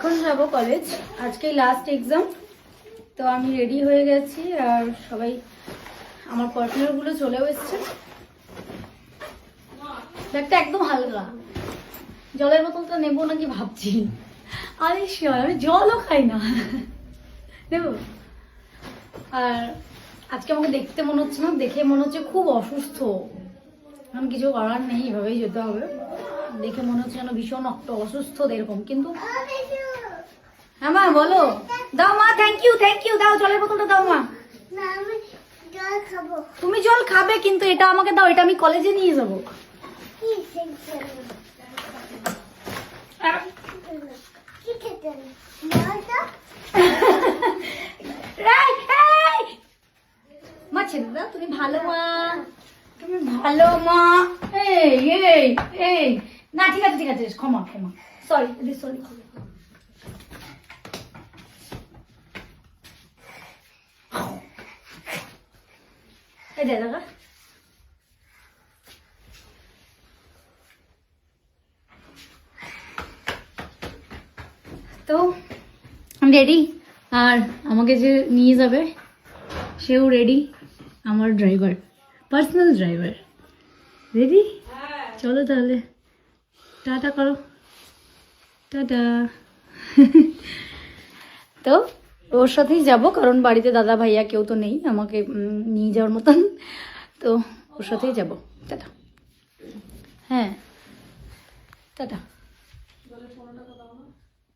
এখন যাব কলেজ, আজকেই লাস্ট এক্সাম। তো আমি রেডি হয়ে গেছি আর সবাই আমার পার্টনারগুলো চলেও এসছে। ব্যাগটা একদম হালকা, জলের বোতলটা নেবো নাকি ভাবছি। আরে শিওর, আমি জলও খাই না, নেব। আর আজকে আমাকে দেখতে মনে হচ্ছে না, দেখে মনে হচ্ছে খুব অসুস্থ। আমি কিছু করার নেই, এভাবেই যেতে হবে। দেখে মনে হচ্ছে যেন ভীষণ অসুস্থ এরকম, কিন্তু হ্যাঁ মা বলো। দাও মা, থ্যাংক ইউ দাও, জলের বোতলটা দাও মা। তুমি জল খাবে কিন্তু এটা আমাকে দাও, এটা আমি কলেজে নিয়ে যাবো। মা ছেড়ে দাও, তুমি ভালো মা, তুমি ভালো মা। এই এই এই না, ঠিক আছে ক্ষমা সরি। এই দে দাদা। তো আমি রেডি, আর আমাকে যে নিয়ে যাবে সেও রেডি, আমার ড্রাইভার, পার্সোনাল ড্রাইভার রেডি। চলো তাহলে, টাটা করো, টাটা। তো ওর সাথেই যাব, কারণ বাড়িতে দাদা ভাইয়া কেউ তো নেই আমাকে নিয়ে যাওয়ার মতন। তো ওর সাথেই যাব। টাটা। হ্যাঁ টাটা।